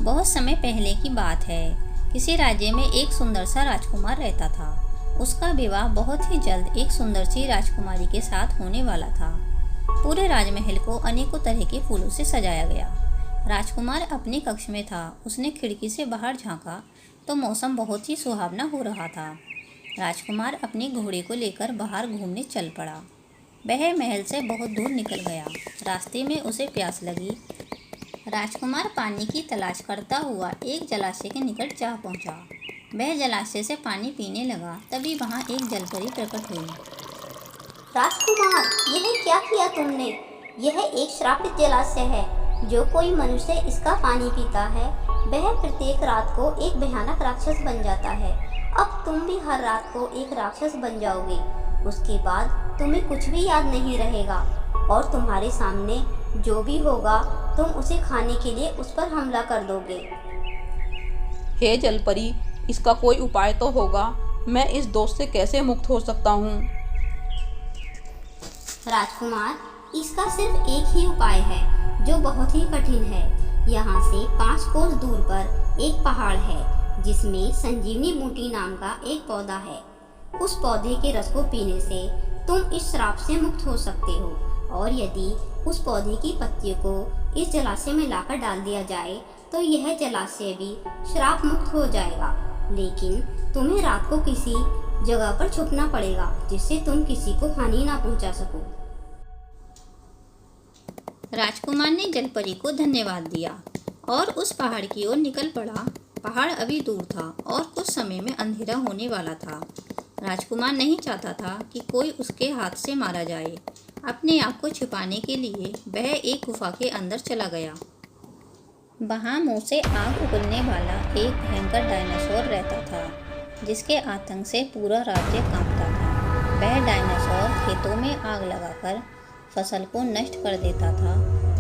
बहुत समय पहले की बात है। किसी राज्य में एक सुंदर सा राजकुमार रहता था। उसका विवाह बहुत ही जल्द एक सुंदर सी राजकुमारी के साथ होने वाला था। पूरे राजमहल को अनेकों तरह के फूलों से सजाया गया। राजकुमार अपने कक्ष में था। उसने खिड़की से बाहर झांका तो मौसम बहुत ही सुहावना हो रहा था। राजकुमार अपने घोड़े को लेकर बाहर घूमने चल पड़ा। वह महल से बहुत दूर निकल गया। रास्ते में उसे प्यास लगी। राजकुमार पानी की तलाश करता हुआ एक जलाशय के निकट जा पहुंचा। वह जलाशय से पानी पीने लगा। तभी वहां एक जलपरी प्रकट हुई। राजकुमार, यह क्या किया तुमने? यह एक श्रापित जलाशय है। जो कोई मनुष्य इसका पानी पीता है वह प्रत्येक रात को एक भयानक राक्षस बन जाता है। अब तुम भी हर रात को एक राक्षस बन जाओगे। उसके बाद तुम्हें कुछ भी याद नहीं रहेगा और तुम्हारे सामने जो भी होगा तुम उसे खाने के लिए उस पर हमला कर दोगे। हे जलपरी, इसका कोई उपाय तो होगा। मैं इस दोष से कैसे मुक्त हो सकता हूँ? राजकुमार, इसका सिर्फ एक ही उपाय है जो बहुत ही कठिन है। यहाँ से 5 कोस दूर पर एक पहाड़ है जिसमें संजीवनी बूटी नाम का एक पौधा है। उस पौधे के रस को पीने से तुम इस श्राप से मुक्त हो सकते हो। और यदि उस पौधे की पत्तियों को इस जलाशय में लाकर डाल दिया जाए तो यह जलाशय भी श्राप मुक्त हो जाएगा। लेकिन तुम्हें रात को किसी जगह पर छुपना पड़ेगा जिससे तुम किसी को हानि ना पहुंचा सको। राजकुमार ने जलपरी को धन्यवाद दिया और उस पहाड़ की ओर निकल पड़ा। पहाड़ अभी दूर था और कुछ समय में अंधेरा होने वाला था। राजकुमार नहीं चाहता था कि कोई उसके हाथ से मारा जाए। अपने आप को छिपाने के लिए वह एक गुफा के अंदर चला गया। वहाँ मुंह से आग उगलने वाला एक भयंकर डायनासोर रहता था जिसके आतंक से पूरा राज्य कांपता था। वह डायनासोर खेतों में आग लगाकर फसल को नष्ट कर देता था,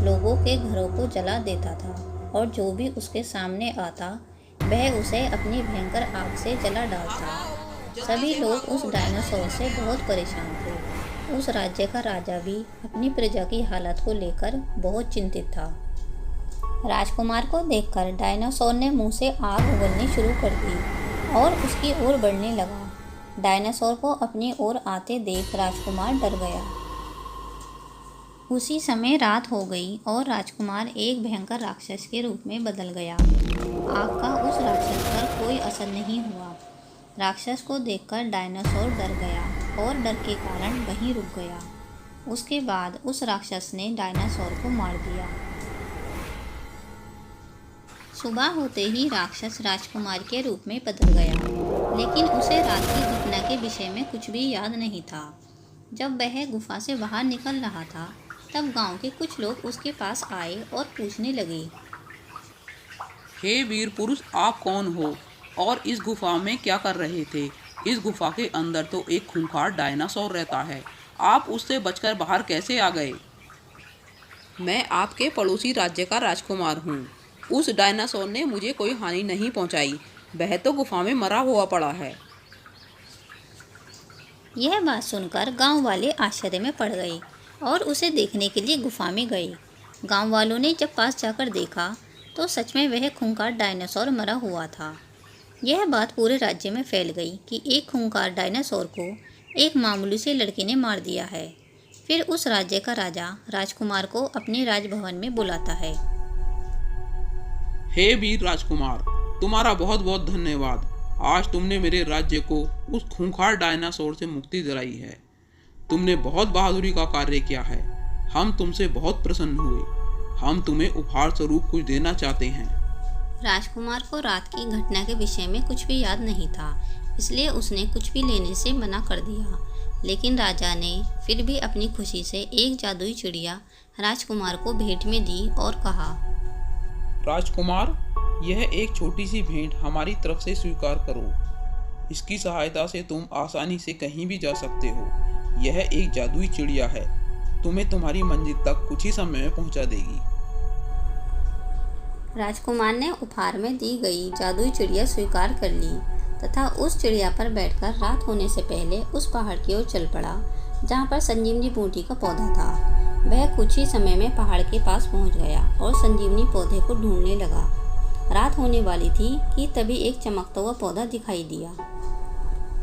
लोगों के घरों को जला देता था और जो भी उसके सामने आता वह उसे अपनी भयंकर आग से जला डालता। सभी लोग उस डायनासोर से बहुत परेशान थे। उस राज्य का राजा भी अपनी प्रजा की हालत को लेकर बहुत चिंतित था। राजकुमार को देखकर डायनासोर ने मुंह से आग उगलनी शुरू कर दी और उसकी ओर बढ़ने लगा। डायनासोर को अपनी ओर आते देख राजकुमार डर गया। उसी समय रात हो गई और राजकुमार एक भयंकर राक्षस के रूप में बदल गया। आग का उस राक्षस पर कोई असर नहीं हुआ। राक्षस को देखकर डायनासोर डर गया और डर के कारण वहीं रुक गया। उसके बाद उस राक्षस ने डायनासोर को मार दिया। सुबह होते ही राक्षस राजकुमार के रूप में बदल गया, लेकिन उसे रात की घटना के विषय में कुछ भी याद नहीं था। जब वह गुफा से बाहर निकल रहा था तब गांव के कुछ लोग उसके पास आए और पूछने लगे, हे वीर पुरुष, आप कौन हो और इस गुफा में क्या कर रहे थे? इस गुफा के अंदर तो एक खूंखार डायनासोर रहता है। आप उससे बचकर बाहर कैसे आ गए? मैं आपके पड़ोसी राज्य का राजकुमार हूँ। उस डायनासोर ने मुझे कोई हानि नहीं पहुँचाई। वह तो गुफा में मरा हुआ पड़ा है। यह बात सुनकर गांव वाले आश्चर्य में पड़ गए और उसे देखने के लिए गुफा में गए। गांव वालों ने जब पास जाकर देखा तो सच में वह खूंखार डायनासोर मरा हुआ था। यह बात पूरे राज्य में फैल गई कि एक खूंखार डायनासोर को एक मामूली से लड़के ने मार दिया है। फिर उस राज्य का राजा राजकुमार को अपने राजभवन में बुलाता है। हे वीर राजकुमार, तुम्हारा बहुत बहुत धन्यवाद। आज तुमने मेरे राज्य को उस खूंखार डायनासोर से मुक्ति दिलाई है। तुमने बहुत बहादुरी का कार्य किया है। हम तुमसे बहुत प्रसन्न हुए। हम तुम्हें उपहार स्वरूप कुछ देना चाहते हैं। राजकुमार को रात की घटना के विषय में कुछ भी याद नहीं था, इसलिए उसने कुछ भी लेने से मना कर दिया। लेकिन राजा ने फिर भी अपनी खुशी से एक जादुई चिड़िया राजकुमार को भेंट में दी और कहा, राजकुमार, यह एक छोटी सी भेंट हमारी तरफ से स्वीकार करो। इसकी सहायता से तुम आसानी से कहीं भी जा सकते हो। यह एक जादुई चिड़िया है। तुम्हें तुम्हारी मंजिल तक कुछ ही समय में पहुंचा देगी। राजकुमार ने उपहार में दी गई जादुई चिड़िया स्वीकार कर ली तथा उस चिड़िया पर बैठकर रात होने से पहले उस पहाड़ की ओर चल पड़ा जहाँ पर संजीवनी बूटी का पौधा था। वह कुछ ही समय में पहाड़ के पास पहुँच गया और संजीवनी पौधे को ढूंढने लगा। रात होने वाली थी कि तभी एक चमकता हुआ पौधा दिखाई दिया।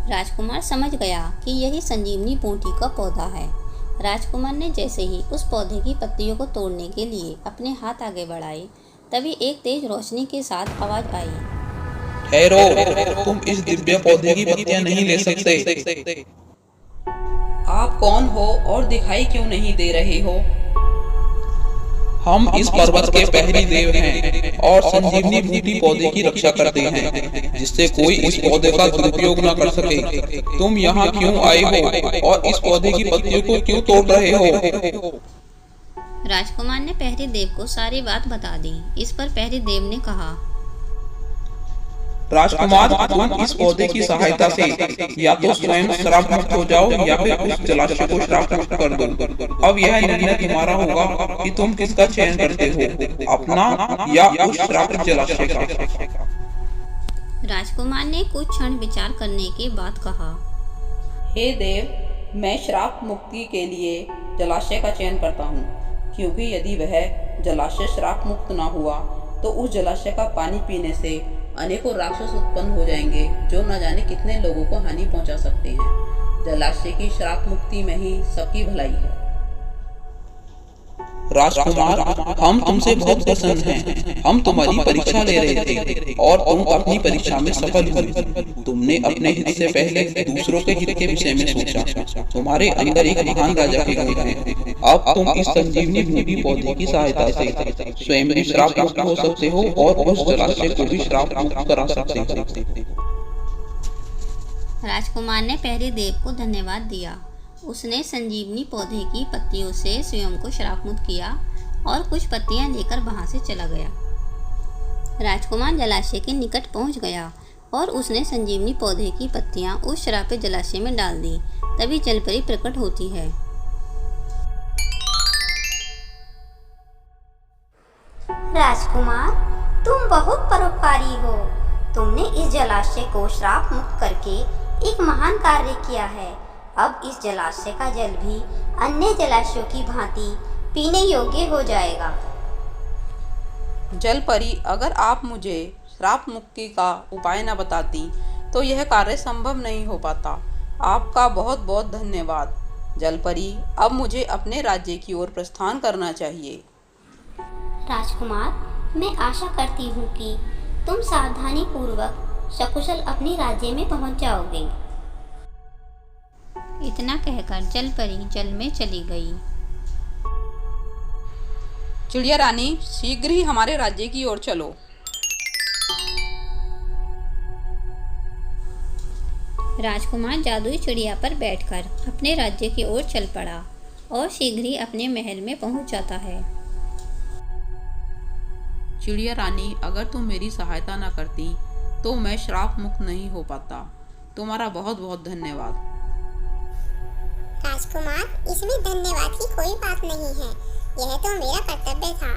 राजकुमार समझ गया कि यही संजीवनी बूटी का पौधा है। राजकुमार ने जैसे ही उस पौधे की पत्तियों को तोड़ने के लिए अपने हाथ आगे बढ़ाए, तभी एक तेज रोशनी के साथ आवाज आई। ठहरो, तुम इस दिव्य पौधे की पत्तियां नहीं ले सकते। आप कौन हो और दिखाई क्यों नहीं दे रहे हो? हम इस पर्वत के पहरी देव हैं और संजीवनी बूटी पौधे की रक्षा करते हैं, जिससे कोई इस पौधे का दुरुपयोग न कर सके। तुम यहाँ क्यों आए हो और इस पौधे की पत्तियों को क्यों तोड़ रहे हो? राजकुमार ने पहरी देव को सारी बात बता दी। इस पर पहरी देव ने कहा, राजकुमार, तुम इस पौधे की सहायता से या तो स्वयं श्राप मुक्त हो जाओ या फिर उस जलाशय को श्राप मुक्त कर दो। अब यह निर्णय तुम्हारा होगा कि तुम किसका चयन करते हो, अपना या उस श्रापित जलाशय का। राजकुमार ने कुछ क्षण विचार करने के बाद कहा, हे देव, मैं श्राप मुक्ति के लिए जलाशय का चयन करता हूँ, क्योंकि यदि वह जलाशय श्राप मुक्त ना हुआ तो उस जलाशय का पानी पीने से अनेकों राक्षस उत्पन्न हो जाएंगे, जो न जाने कितने लोगों को हानि पहुंचा सकते हैं। जलाशय की श्राप मुक्ति में ही सबकी भलाई है। राजकुमार, हम तुमसे बहुत प्रसन्न हैं। हम तुम्हारी परीक्षा ले रहे थे और तुम अपनी परीक्षा में सफल हुए। तुमने अपने हित से पहले दूसरों के हित के विषय में सोचा। तुम्हारे अंदर एक महान राजा के गुण हैं। अब तुम इस संजीवनी बूटी पौधे की सहायता से स्वयं भी श्राप मुक्त हो सकते हो और उस जलाशय को भी श्राप मुक्त करा सकते हो। राजकुमार ने पहरी देव को धन्यवाद दिया। उसने संजीवनी पौधे की पत्तियों से स्वयं को श्राप मुक्त किया और कुछ पत्तियां लेकर वहां से चला गया। राजकुमार जलाशय के निकट पहुंच गया और उसने संजीवनी पौधे की पत्तियां उस श्रापित जलाशय में डाल दी। तभी जलपरी प्रकट होती है। राजकुमार, तुम बहुत परोपकारी हो। तुमने इस जलाशय को श्राप मुक्त करके एक महान कार्य किया है। अब इस जलाशय का जल भी अन्य जलाशयों की भांति पीने योग्य हो जाएगा। जलपरी, अगर आप मुझे श्राप मुक्ति का उपाय न बताती तो यह कार्य संभव नहीं हो पाता। आपका बहुत बहुत धन्यवाद। जलपरी, अब मुझे अपने राज्य की ओर प्रस्थान करना चाहिए। राजकुमार, मैं आशा करती हूँ कि तुम सावधानी पूर्वक सकुशल अपने राज्य में पहुँच जाओगे। इतना कहकर जलपरी जल में चली गई। चिड़िया रानी, शीघ्र ही हमारे राज्य की ओर चलो। राजकुमार जादुई चिड़िया पर बैठकर अपने राज्य की ओर चल पड़ा और शीघ्र ही अपने महल में पहुंच जाता है। चिड़िया रानी, अगर तुम मेरी सहायता न करती तो मैं श्राप मुक्त नहीं हो पाता। तुम्हारा बहुत बहुत धन्यवाद। राजकुमार, इसमें धन्यवाद की कोई बात नहीं है। यह तो मेरा कर्तव्य था।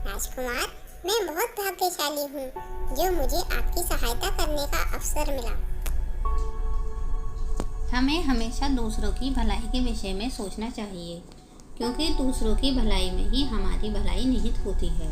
राजकुमार, मैं बहुत भाग्यशाली हूँ जो मुझे आपकी सहायता करने का अवसर मिला। हमें हमेशा दूसरों की भलाई के विषय में सोचना चाहिए, क्योंकि दूसरों की भलाई में ही हमारी भलाई निहित होती है।